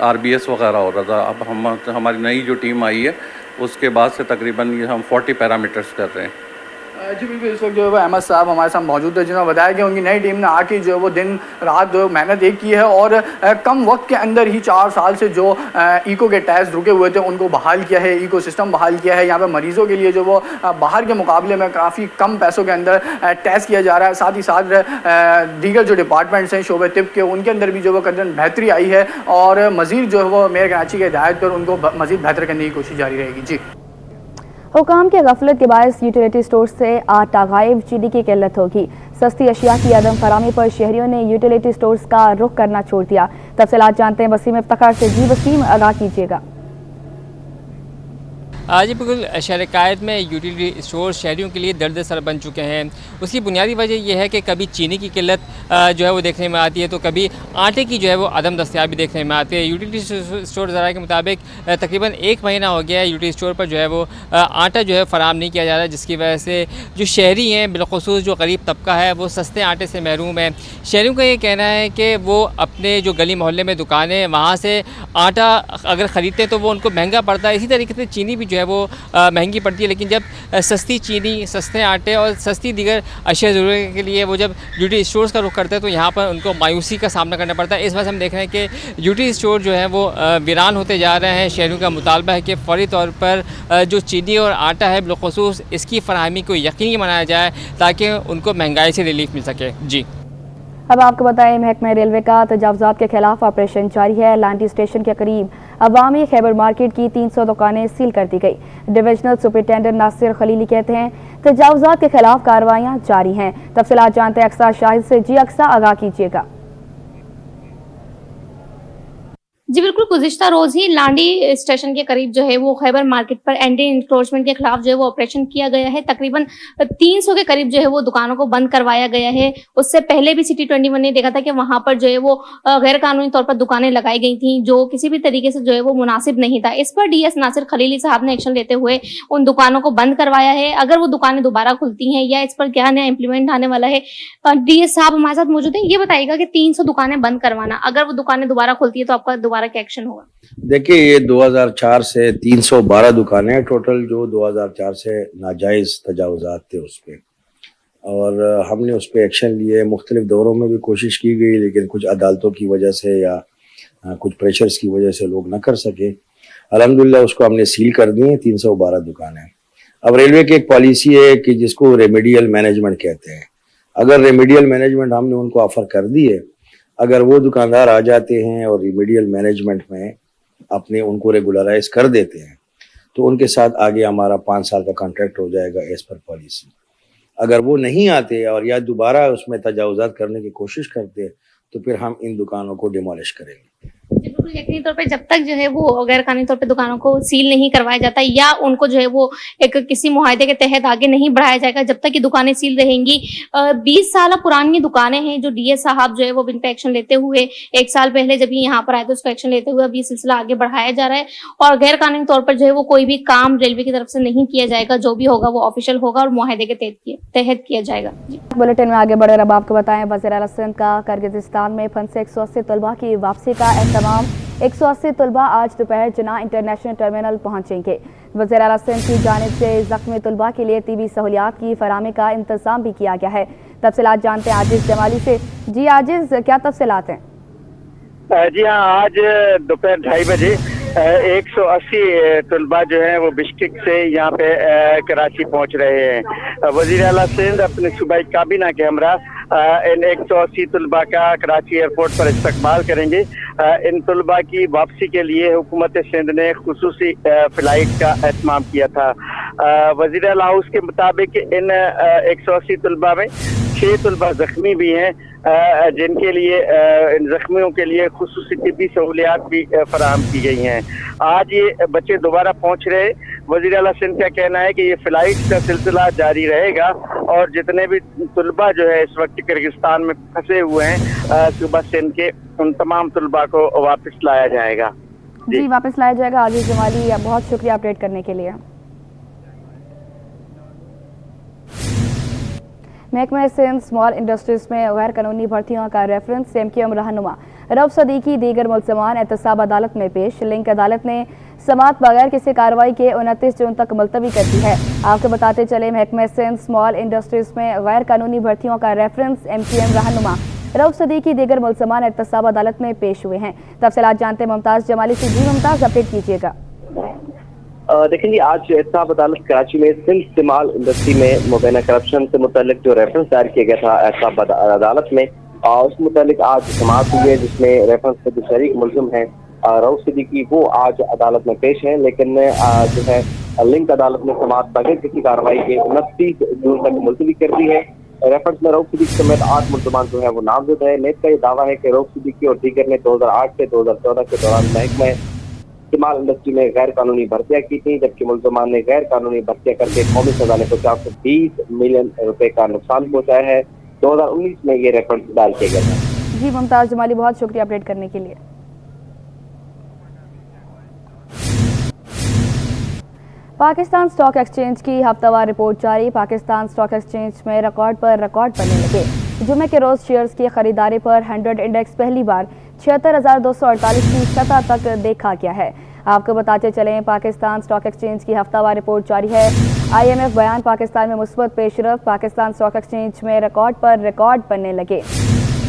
RBS वगैरह हो रहा था। अब हमारी नई जो टीम आई है उसके बाद से तकरीबन हम 40 पैरामीटर्स कर रहे हैं। जी बिल्कुल, इस वक्त जो है वो अहमद साहब हमारे साथ मौजूद है, जिन्होंने बताया कि उनकी नई टीम ने आके जो है वो दिन रात जो मेहनत एक की है और कम वक्त के अंदर ही 4 साल से जो इको के टेस्ट रुके हुए थे उनको बहाल किया है, इको सिस्टम बहाल किया है। यहाँ पे मरीज़ों के लिए जो वो बाहर के मुकाबले में काफ़ी कम पैसों के अंदर टेस्ट किया जा रहा है। साथ ही साथ दीगर जो डिपार्टमेंट्स हैं शोबे तिब के, उनके अंदर भी जो वो कदर बेहतरी आई है और मज़ीद जो है वो मेयर कराची की हिदायत पर उनको मज़ीद बेहतर करने की कोशिश जारी रहेगी। जी, हुकाम के गफलत के बायस यूटिलिटी स्टोर से आटा गायब, चीनी की किल्लत होगी। सस्ती अशिया की अदम फरामी पर शहरियों ने यूटिलिटी स्टोर्स का रुख करना छोड़ दिया। तफसीलात जानते हैं वसीम इफ्तिखार से। जी वसीम, आगाह कीजिएगा। जी बिल्कुल, शहर कायद में यूटिलिटी स्टोर शहरियों के लिए दर्द सर बन चुके हैं। उसकी बुनियादी वजह यह है कि कभी चीनी की किल्लत जो है वो देखने में आती है, तो कभी आटे की जो है वो अदम दस्तयाबी देखने में आती है। यूटिलिटी स्टोर ज़रा के मुताबिक तकरीबन 1 महीना हो गया है यूटिलिटी स्टोर पर जो है वो आटा जो है फ़राम नहीं किया जा रहा है, जिसकी वजह से जो शहरी हैं, बिलखुसूस जो गरीब तबका है, वो सस्ते आटे से महरूम है। शहरियों का ये कहना है कि वो अपने जो गली मोहल्ले में दुकानें, वहाँ से आटा अगर ख़रीदते हैं तो वो उनको महंगा पड़ता है। इसी तरीके से चीनी भी जो है वो महंगी पड़ती है। लेकिन जब सस्ती चीनी, सस्ते आटे और सस्ती दीगर अशिया ज़रूरत के लिए वो जब यूटिलिटी स्टोर्स का रुख करते हैं तो यहाँ पर उनको मायूसी का सामना करना पड़ता है। इस वजह से हम देख रहे हैं कि यूटिलिटी स्टोर जो है वो वीरान होते जा रहे हैं। शहरियों का मुतालबा है कि फौरी तौर पर जो चीनी और आटा है बिलखुसूस इसकी फराहमी को यकीनी बनाया जाए ताकि उनको महंगाई से रिलीफ मिल सके। जी, अब आपको बताएं, महकमा रेलवे का तजावुज़ात के खिलाफ ऑपरेशन जारी है। लांडी स्टेशन के करीब अवामी खैबर मार्केट की 300 दुकानें सील कर दी गई। डिविजनल सुपरिटेंडेंट नासिर खलीली कहते हैं तजावुज़ात के खिलाफ कार्रवाइयाँ जारी हैं। तफसीलात जानते हैं अक्सा शाहिद से। जी अक्सा, आगाह कीजिएगा। जी बिल्कुल, गुज़िश्ता रोज़ ही लांडी स्टेशन के करीब जो है वो खैबर मार्केट पर एंटी इंक्रोचमेंट के खिलाफ जो है वो ऑपरेशन किया गया है। तकरीबन 300 के करीब जो है वो दुकानों को बंद करवाया गया है। उससे पहले भी सिटी 21 ने देखा था कि वहां पर जो है वो गैर कानूनी तौर पर दुकानें लगाई गई थी, जो किसी भी तरीके से जो है वो मुनासिब नहीं था। इस पर DS नासिर खलीली साहब ने एक्शन लेते हुए उन दुकानों को बंद करवाया है। अगर वो दुकानें दोबारा खुलती हैं या इस पर क्या नया इम्प्लीमेंट आने वाला है, DS साहब हमारे साथ मौजूद है। ये बताइएगा कि 300 दुकानें बंद करवाना, अगर वो दुकानें दोबारा खुलती है तो आपका दोबारा क्या एक्शन होगा? देखिए, ये 2004 से 312 दुकानें हैं टोटल, जो 2004 से नाजायज़ तजावुज़ात थे उस पर, और हमने उस पर एक्शन लिए। मुख्तलिफ दौरों में भी कोशिश की गई, लेकिन कुछ अदालतों की वजह से या कुछ प्रेशर्स की वजह से लोग न कर सके। अल्हम्दुलिल्लाह उसको हमने सील कर दी हैं 312 दुकानें। अब रेलवे की एक पॉलिसी है कि जिसको रेमेडियल मैनेजमेंट कहते हैं। अगर रेमेडियल मैनेजमेंट हमने उनको ऑफ़र कर दी है, अगर वो दुकानदार आ जाते हैं और रेमेडियल मैनेजमेंट में अपने उनको रेगुलराइज कर देते हैं तो उनके साथ आगे हमारा 5 साल का कॉन्ट्रैक्ट हो जाएगा एज पर पॉलिसी। अगर वो नहीं आते और या दोबारा उसमें तजावुज़ात करने की कोशिश करते हैं तो फिर हम इन दुकानों को डिमोलिश करेंगे। बिल्कुल यकीनी तौर पे जब तक जो है वो गैर कानूनी तौर पे दुकानों को सील नहीं करवाया जाता या उनको जो है वो एक किसी मुआहदे के तहत आगे नहीं बढ़ाया जाएगा, जब तक ये दुकानें सील रहेंगी। 20 साल पुरानी दुकानें हैं जो DS साहब जो है वो इन पे एक्शन लेते हुए 1 साल पहले जब ये यहाँ पर आए थे उसका एक्शन लेते हुए अब ये सिलसिला आगे बढ़ाया जा रहा है और गैर कानूनी तौर पर जो है वो कोई भी काम रेलवे की तरफ से नहीं किया जाएगा। जो भी होगा वो ऑफिशियल होगा और मुआहदे के तहत किया जाएगा। बुलेटिन में आगे बढ़े अब आपको बताएं, वज़ीर आला सिंध का किर्गिज़स्तान में फंसे 180 तलबा की वापसी का एहतमाम। 180 तलबा आज दोपहर जना इंटरनेशनल टर्मिनल पहुंचेंगे। वज़ीर आला सिंध की जानिब से ज़ख्मी तलबा के लिए तिबी सहूलियात की फराहमी का इंतज़ाम भी किया गया है। तफसीलात जानते हैं आजिज़ जमाली से। जी आजिज़, क्या तफसीलात हैं? जी हाँ, आज दोपहर 2:30 बजे 180 तलबा जो हैं वो बिश्केक से यहाँ पे कराची पहुँच रहे हैं। वज़ीर आला सिंध अपने सूबाई काबीना के हमरा इन 180 तलबा का कराची एयरपोर्ट पर इस्तकबाल करेंगे। इन तलबा की वापसी के लिए हुकूमत सिंध ने खुसूसी फ़्लाइट का एहतमाम किया था। वज़ीर आला हाउस के मुताबिक इन 180 तलबा में 6 तलबा ज़ख्मी भी हैं, जिनके लिए इन ज़ख्मियों के लिए खुसूसी तिब्बी सहूलियात भी फराहम की गई हैं। आज ये बच्चे दोबारा पहुँच रहे। वज़ीर आला सिंध का कहना है कि ये फ़्लाइट का सिलसिला जारी रहेगा और जितने भी तलबा जो है इस वक्त किर्गिस्तान में फंसे हुए हैं सूबा सिंध के, उन तमाम तलबा को वापस लाया जाएगा। जी वापस लाया जाएगा आजिज जमाली, बहुत शुक्रिया अपडेट करने के लिए। महकमा सिंध स्मॉल इंडस्ट्रीज में गैर कानूनी भर्तियों का रेफरेंस MQM रहनुमा रऊफ सदीकी दीगर मुल्ज़मान एहतसाब अदालत में पेश। लिंक अदालत ने समाअत बगैर किसी कार्रवाई के 29 जून तक मुलतवी कर दी है। आपको बताते चले महकमा सिंध स्मॉल इंडस्ट्रीज में गैर कानूनी भर्तियों का रेफरेंस MQM रहनुमा रऊफ सदीकी दीगर मुल्ज़मान एहतसाब अदालत में पेश हुए हैं। तफसीलात जानते मुमताज़ जमाली से। जी मुमताज़, अपडेट कीजिएगा। देखें जी, आज एहतसाब अदालत कराची में सिंध स्मॉल इंडस्ट्री में मुबैना करप्शन से मुतल्लिक जो रेफरेंस दायर किया गया था एहतसाब अदालत में, उस मुतालिक आज समाअत हुई है, जिसमें रेफरेंस के जो शरीक मुल्ज़िम हैं रऊफ सदीकी वो आज अदालत में पेश हैं। लेकिन जो है लिंक अदालत ने समाअत बगैर किसी कार्रवाई के 29 जून तक मुलतवी कर दी है। रेफरेंस में रऊफ सदीकी समेत 8 मुल्ज़मान जो है वो नामजद है। नेट का ये दावा है कि रऊफ सदीकी और दीगर ने 2008 से 2014 के दौरान महकमा स्मॉल इंडस्ट्री में गैर कानूनी भर्तियां की थी, जबकि मुल्ज़मान ने गैर कानूनी भर्तियां करके कौमी खजाने को 420 मिलियन रुपए का नुकसान पहुंचाया है। 2019 में ये रेफरेंस दायर किया गया था। जी मुमताज़ जमाली, बहुत शुक्रिया अपडेट करने के लिए। पाकिस्तान स्टॉक एक्सचेंज की हफ्तावार रिपोर्ट जारी। पाकिस्तान स्टॉक एक्सचेंज में रिकॉर्ड पर रिकॉर्ड बनने लगे। जुमे के रोज शेयर्स की खरीदारी पर 100 इंडेक्स पहली बार 76,248 की सतह तक देखा गया है। आपको बताते चलें, पाकिस्तान स्टॉक एक्सचेंज की हफ्तावार रिपोर्ट जारी है। IMF बयान, पाकिस्तान में मुस्बत पेशरफ, पाकिस्तान स्टॉक एक्सचेंज में रिकॉर्ड पर रिकॉर्ड बनने लगे।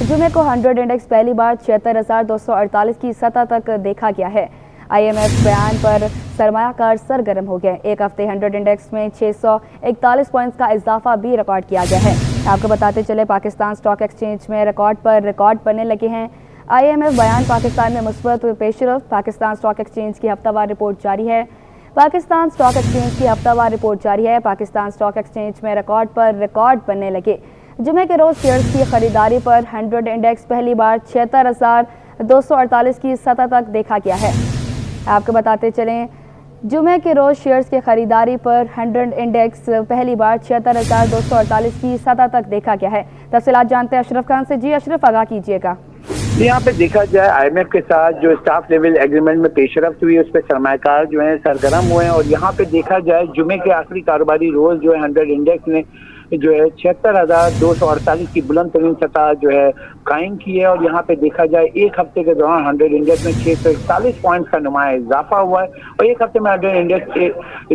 जुमे को 100 इंडेक्स पहली बार 76,248 की सतह तक देखा गया है। IMF बयान पर सरमायाकार सरगर्म हो गए। एक हफ्ते 100 इंडेक्स में 641 पॉइंट्स का इजाफा भी रिकॉर्ड किया गया है। आपको बताते चले, पाकिस्तान स्टॉक एक्सचेंज में रिकॉर्ड पर रिकॉर्ड बनने लगे हैं। IMF बयान, पाकिस्तान में मुस्बत पेशरफ, पाकिस्तान स्टॉक एक्सचेंज की हफ्तावार रिपोर्ट जारी है। पाकिस्तान स्टॉक एक्सचेंज की हफ्तावार रिपोर्ट जारी है। पाकिस्तान स्टॉक एक्सचेंज में रिकॉर्ड पर रिकॉर्ड बनने लगे। जुमे के रोज शेयर्स की खरीदारी पर 100 इंडेक्स पहली बार 76,248 की सतह तक देखा गया है। आपको बताते चलें, जुमे के रोज शेयर्स की खरीदारी पर 100 इंडेक्स पहली बार 76,248 की सतह तक देखा गया है। तफसीलात जानते हैं अशरफ खान से। जी अशरफ, आगाह कीजिएगा। यहाँ पे देखा जाए IMF के साथ जो स्टाफ लेवल एग्रीमेंट में पेशरफ्त हुई है, उस पर सरमायाकार जो है सरगर्म हुए हैं। और यहाँ पे देखा जाए, जुमे के आखिरी कारोबारी रोज जो है 100 इंडेक्स ने जो है 76,248 की बुलंद तरीन सतह जो है कायम की है। और यहाँ पे देखा जाए, एक हफ्ते के दौरान 100 इंडेक्स में 641 पॉइंट्स का नुमाया इजाफा हुआ है। और एक हफ्ते में 100 इंडेक्स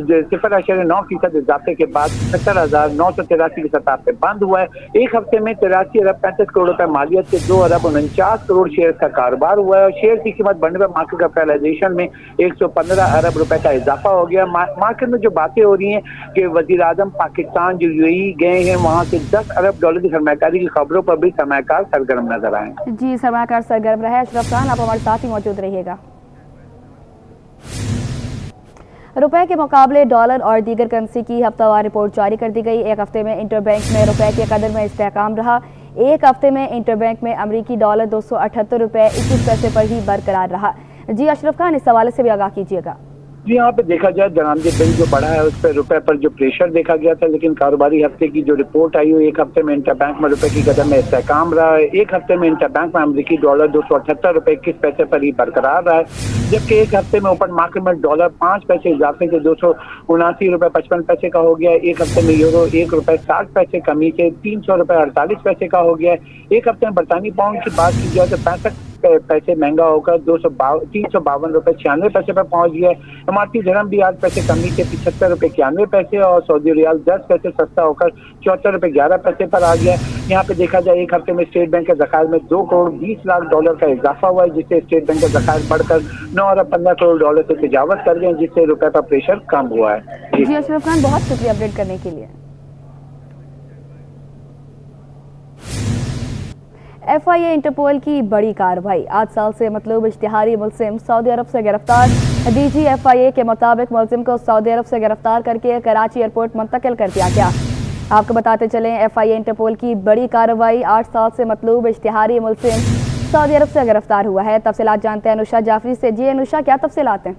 0.9% इजाफे के बाद 70,983 की सतह पे बंद हुआ है। एक हफ्ते में 83 अरब 35 करोड़ रुपए मालियत के 2 अरब 49 करोड़ शेयर का कारोबार हुआ है। और शेयर की कीमत बढ़ने पर मार्केट कैपिटलाइजेशन में 115 अरब रुपए का इजाफा हो गया। मार्केट में जो बातें हो रही हैं कि वजीर आजम पाकिस्तान जो UAE गए हैं, वहाँ से 10 अरब डॉलर की सरमायाकारी की खबरों पर भी सरमायाकार सरगर्म नजर आए। जी, सरमायाकार सरगर्म रहे। अशरफ खान, आप हमारे साथ ही मौजूद रहिएगा। रुपए के मुकाबले डॉलर और दीगर करेंसी की हफ्तावार रिपोर्ट जारी कर दी गई। एक हफ्ते में इंटरबैंक में रुपए के कदर में इस्तेहकाम रहा। एक हफ्ते में इंटरबैंक में अमरीकी डॉलर 278 रुपए 21 पैसे पर ही बरकरार रहा। जी अशरफ खान, इस हवाले से भी आगाह कीजिएगा। जी, यहाँ पे देखा जाए, दरामदी बिल जो बढ़ा है उस पर रुपए पर जो प्रेशर देखा गया था, लेकिन कारोबारी हफ्ते की जो रिपोर्ट आई हुई, एक हफ्ते में इंटरबैंक में रुपए की कदर में इस्तेहकाम रहा है। एक हफ्ते में इंटरबैंक में अमरीकी डॉलर 278 रुपए 21 पैसे पर ही बरकरार रहा है, जबकि एक हफ्ते में ओपन मार्केट में डॉलर 5 पैसे इजाफे से 279 रुपए 55 पैसे का हो गया। एक हफ्ते में यूरो 1 रुपए 60 पैसे कमी से 300 रुपए 48 पैसे का हो गया। एक हफ्ते में बरतानी पाउंड की बात की जाए तो 65 पैसे महंगा होकर 352 रुपए 96 पैसे पर पहुंच गया। इमारती धर्म भी 8 पैसे कमी से 75 रुपए 91 पैसे और सऊदी रियाल 10 पैसे सस्ता होकर 74 रुपए 11 पैसे पर आ गया। यहाँ पे देखा जाए, एक हफ्ते में स्टेट बैंक के ज़खायर में 2 करोड़ 20 लाख डॉलर का इजाफा हुआ है, जिससे स्टेट बैंक के ज़खायर बढ़कर 9 अरब 15 करोड़ डॉलर से तजावत कर गए, जिससे रुपए का प्रेशर कम हुआ है। जी अशरफ खान, बहुत शुक्रिया अपडेट करने के लिए। FIA इंटरपोल की बड़ी कार्रवाई। 8 साल से मतलूब इश्तिहारी मुल्जिम सऊदी अरब से गिरफ्तार। DG FIA के मुताबिक मुल्जिम को सऊदी अरब से गिरफ्तार करके कराची एयरपोर्ट मुंतकिल कर दिया गया। आपको बताते चलें, FIA इंटरपोल की बड़ी कार्रवाई। 8 साल से मतलूब इश्तिहारी मुल्जिम सऊदी अरब से गिरफ्तार हुआ है। तफसीलात जानते हैं अनुषा जाफरी से। जी अनुषा, क्या तफसीलात हैं?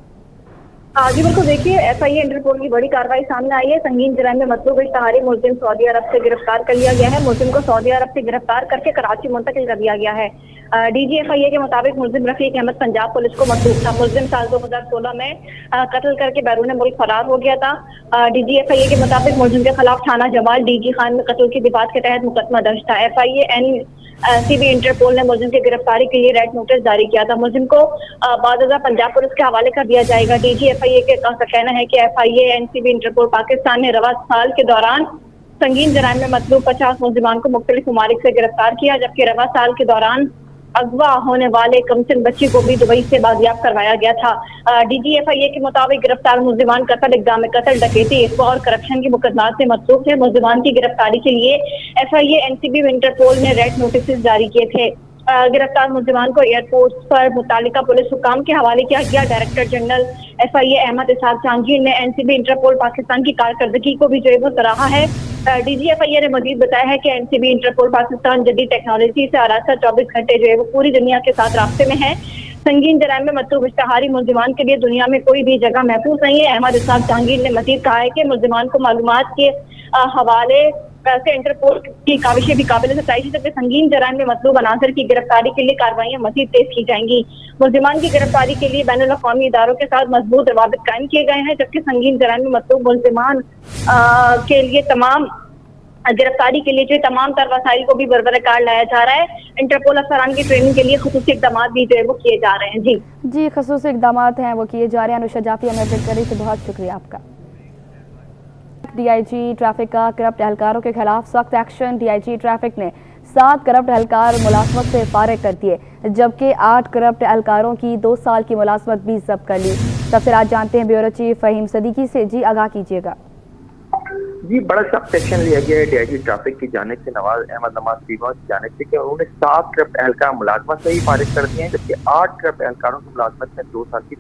जी बिल्कुल, देखिए, FIA इंटरपोल की बड़ी कार्रवाई सामने आई है। संगीन जुर्म में मतलूब इश्तिहारी मुल्जिम सऊदी अरब से गिरफ्तार कर लिया गया है। मुल्जिम को सऊदी अरब से गिरफ्तार करके कराची मुंतकिल कर दिया गया है। DGFIA के मुताबिक मुलजिम रफीक अहमद पंजाब पुलिस को मसरूफ था। मुलजिम साल 2016 में कत्ल करके बैरून मुल्क फरार हो गया था। DGFIA के मुताबिक मुलजिम के खिलाफ थाना जमाल DG खान में कत्ल की दिफात के तहत मुकदमा दर्ज था। FIA NCB इंटरपोल ने मुलजिम की गिरफ्तारी के लिए रेड नोटिस जारी किया था। मुलजिम को बादशाह पंजाब पुलिस के हवाले कर दिया जाएगा। DGFIA का कहना है कि FIA NCB इंटरपोल पाकिस्तान ने रवा साल के दौरान संगीन जराइम में मतलूब 50 मुलजिमान को मुख्तलिफ ममालिक से गिरफ्तार किया, जबकि रवा साल के दौरान अगवा होने वाले कमसिन बच्ची को भी दुबई से बाजियाब करवाया गया था। DGFIA के मुताबिक गिरफ्तार मुलजिमान कत्ल, इक़दाम कत्ल, डकैती, अगवा और करप्शन की मुकदमात से मसरूफ थे। मुलजिमान की गिरफ्तारी के लिए FIA NCB इंटरपोल ने रेड नोटिस जारी किए थे। गिरफ्तार मुलजिमान को एयरपोर्ट पर मुतालिका पुलिस हुकाम के हवाले किया गया। Director general FIA Ahmed Ishaq Jahangir ने NCB इंटरपोल पाकिस्तान की कारकर्दगी को भी जो है वो सराहा है। DGFIA ने मजीद बताया है कि NCB इंटरपोल पाकिस्तान जदीद टेक्नोलॉजी से आरास्ता 24 घंटे जो है वो पूरी दुनिया के साथ रास्ते में है। संगीन जराइम में मतलूब इश्तहारी मुलजिमान के लिए दुनिया में कोई भी जगह महफूज नहीं है। अहमद इसाक जहांगीर ने मजीद कहा है कि मुलजिमान को मालूमात के हवाले से इंटरपोल की काविशें भी काबिल सताइश है, जबकि संगीन जराइम में मतलूब अनासर की गिरफ्तारी के लिए कार्रवाइयां मजीद तेज की जाएंगी। मुलजिमान की गिरफ्तारी के लिए बैनुल अक़वामी इदारों के साथ मजबूत रवाबित कायम किए गए हैं, जबकि संगीन जराइम में मतलूब मुलजिमान के लिए तमाम गिरफ्तारी के लिए जो तमाम तर वसाइल को भी बरकार लाया जा रहा है। इंटरपोल अफसरान की ट्रेनिंग के लिए खुसूसी इक़दाम भी जो है वो किए जा रहे हैं। जी खुसूसी इक़दाम हैं वो किए जा रहे हैं। अनुषा जाफी हमें अपडेट करी, तो बहुत शुक्रिया आपका। DIG ट्रैफिक का करप्ट एहलकारों के खिलाफ सख्त एक्शन। DIG ट्रैफिक ने 7 करप्ट एहलकार मुलाजमत से फारिग कर दिए, जबकि 8 करप्ट एहलकारों की 2 साल की मुलाजमत भी जब्त कर ली। तफसीलात जानते हैं ब्यूरो चीफ फ़हीम सदीकी से। जी आगाह कीजिएगा। जी, बड़ा सख्त एक्शन लिया गया है DIG ट्रैफिक की जानिब से, नवाज अहमद नवाज की जानिब से, कि उन्होंने 7 करप्ट एहलकार मुलाजमत से ही फारिग कर दिए हैं, जबकि 8 करप्ट एहलकारों की मुलाजमत में 2 साल की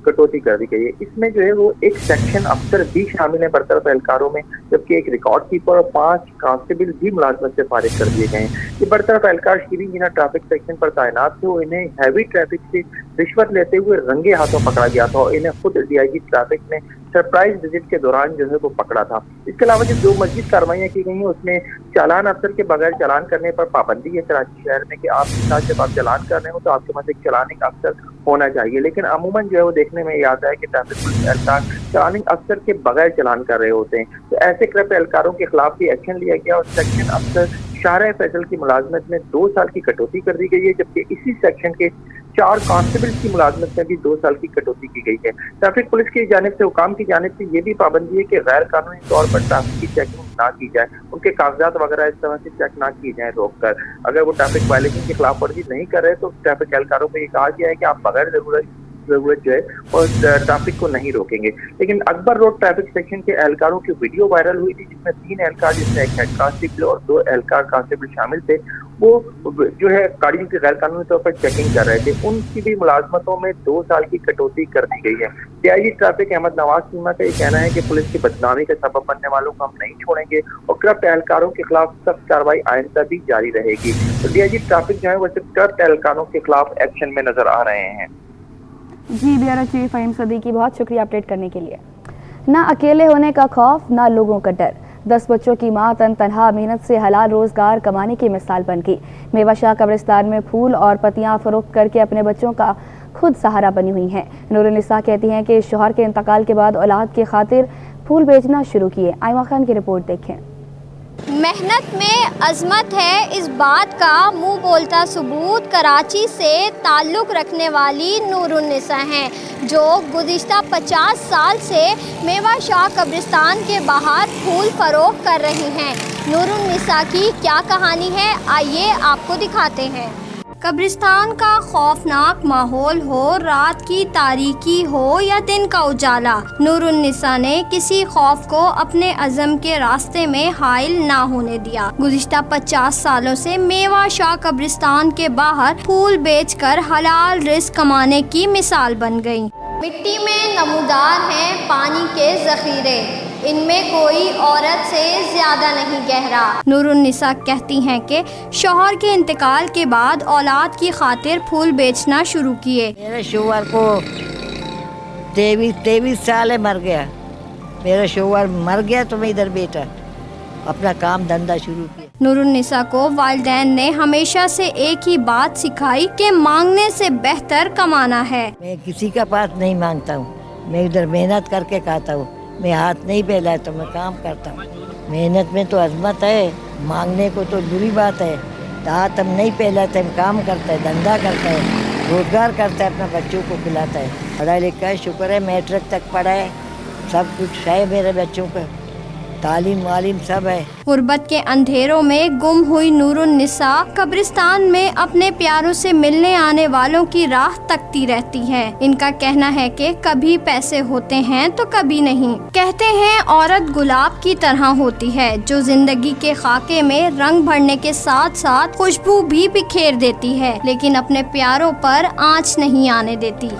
कटौती कर दी गई है। इसमें जो है वो एक सेक्शन अफसर भी शामिल है बरतरफ एहलकारों में, जबकि एक रिकॉर्ड कीपर और 5 कांस्टेबल भी मुलाजमत से फारिग कर दिए गए हैं। ये बरतरफ एहलकार शीरीन जिन्हा ट्रैफिक सेक्शन पर तैनात थे, वो इन्हें हैवी ट्रैफिक से रिश्वत लेते हुए रंगे हाथों पकड़ा गया था और इन्हें खुद DIG ट्रैफिक ने सरप्राइज विजिट के दौरान जो है वो पकड़ा था। इसके अलावा जो मजीद कार्रवाइयाँ की गई हैं उसमें चालान अफसर के बगैर चालान करने पर पाबंदी है कराची शहर में, कि आपके साथ जब आप चालान कर रहे हो तो आपके पास एक चालानिंग अफसर होना चाहिए। लेकिन अमूमन जो है वो देखने में ये आता है कि ट्रैफिक पुलिस एहलकार चालानिंग अफसर के बगैर चालान कर रहे होते हैं। तो ऐसे करप्ट एहलकारों के खिलाफ भी एक्शन लिया गया और सेक्शन अफसर शाहरा फैसल की मुलाजमत में 2 साल की कटौती कर दी गई है, जबकि इसी सेक्शन के 4 कांस्टेबल की मुलाजमत में भी 2 साल की कटौती की गई है। ट्रैफिक पुलिस की जानिब से, हुकाम की जानिब से ये भी पाबंदी है कि गैर कानूनी तौर पर ट्रैफिक की चेकिंग ना की जाए, उनके कागजात वगैरह इस तरह से चेक ना की जाए रोक कर। अगर वो ट्रैफिक वायलेशन की खिलाफ वर्जी नहीं कर रहे तो ट्रैफिक एहलकारों को ये कहा गया है कि आप बगैर जरूरत जो है और ट्रैफिक को नहीं रोकेंगे। लेकिन अकबर रोड ट्रैफिक सेक्शन के एहलकारों की वीडियो वायरल हुई थी, जिसमें 3 एहलकार, जिसमें एक हेड कांस्टेबल और 2 एहलकार कांस्टेबल शामिल थे, वो जो है गाड़ियों की गैर कानूनी तौर पर चेकिंग कर रहे थे। उनकी भी मुलाजमतों में 2 साल की कटौती कर दी गई है। DIG ट्रैफिक अहमद नवाज सीमा का ये कहना है कि पुलिस की बदनामी का सबब बनने वालों को हम नहीं छोड़ेंगे और करप्ट एहलकारों के खिलाफ सख्त कार्रवाई आइंदा भी जारी रहेगी। तो DIG ट्रैफिक जो है वो सिर्फ करप्ट एहलकारों के खिलाफ एक्शन में नजर आ रहे हैं। जी ब्यूरो चीफ फ़हीम सदीकी, बहुत शुक्रिया अपडेट करने के लिए। ना अकेले होने का खौफ, ना लोगों का डर। 10 बच्चों की मां तनहा मेहनत से हलाल रोजगार कमाने की मिसाल बन गई। मेवाशाह कब्रिस्तान में फूल और पत्तियां फरोख्त करके अपने बच्चों का खुद सहारा बनी हुई हैं। नूरुन्निसा कहती हैं कि शौहर के इंतकाल के बाद औलाद की खातिर फूल बेचना शुरू किए। आयमा खान की रिपोर्ट देखें। मेहनत में अजमत है, इस बात का मुंह बोलता सबूत कराची से ताल्लुक़ रखने वाली नूरुन्निसा हैं, जो गुज़िश्ता 50 साल से मेवाशाह कब्रिस्तान के बाहर फूल फरोख्त कर रही हैं। नूरुन्निसा की क्या कहानी है, आइए आपको दिखाते हैं। कब्रिस्तान का खौफनाक माहौल हो, रात की तारीकी हो या दिन का उजाला, नूरुन्निसा ने किसी खौफ को अपने अज़म के रास्ते में हाइल ना होने दिया। गुज़िश्ता 50 सालों से मेवाशाह कब्रिस्तान के बाहर फूल बेचकर हलाल रिज़्क़ कमाने की मिसाल बन गई। मिट्टी में नमूदार हैं पानी के ज़ख़ीरे, इनमें कोई औरत से ज़्यादा नहीं गहरा। नूरुन्निसा कहती हैं कि शौहर के इंतकाल के बाद औलाद की खातिर फूल बेचना शुरू किए। मेरे शौहर को 23 साल मर गया। मेरा शौहर मर गया तो मैं इधर बेटा अपना काम धंधा शुरू किया। नूरुन्निसा को वालिदैन ने हमेशा से एक ही बात सिखाई कि मांगने से बेहतर कमाना है। मैं किसी का पास नहीं मांगता हूँ, मैं इधर मेहनत करके खाता हूँ। मैं हाथ नहीं फैलाया तो मैं काम करता हूँ। मेहनत में तो अजमत है, मांगने को तो बुरी बात है। हाथ हम नहीं फैलाते, हम काम करते हैं, धंधा करते हैं, रोजगार करता है, अपना बच्चों को खिलाता है। पढ़ा लिखा है, शुक्र है, मैट्रिक तक पढ़ा है, सब कुछ है मेरे बच्चों का, तालीम वालीम सब है। गुर्बत के अंधेरों में गुम हुई नूरुन्निसा कब्रिस्तान में अपने प्यारों से मिलने आने वालों की राह तकती रहती है। इनका कहना है कि कभी पैसे होते हैं तो कभी नहीं। कहते हैं औरत गुलाब की तरह होती है जो जिंदगी के खाके में रंग भरने के साथ साथ खुशबू भी बिखेर देती है, लेकिन अपने प्यारों पर आंच नहीं आने देती।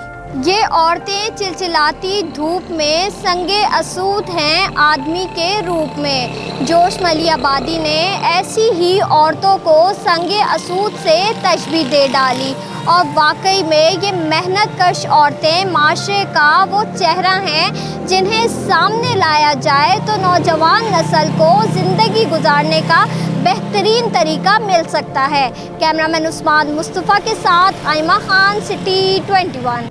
ये औरतें चिलचिलाती धूप में संगे असूद हैं आदमी के रूप में। जोश मलियाबादी ने ऐसी ही औरतों को संगे असूद से तशबीह दे डाली और वाकई में ये मेहनत कश औरतें माशरे का वो चेहरा हैं जिन्हें सामने लाया जाए तो नौजवान नस्ल को ज़िंदगी गुजारने का बेहतरीन तरीका मिल सकता है। कैमरामैन उस्मान मुस्तफ़ा के साथ आइमा खान, सिटी 21।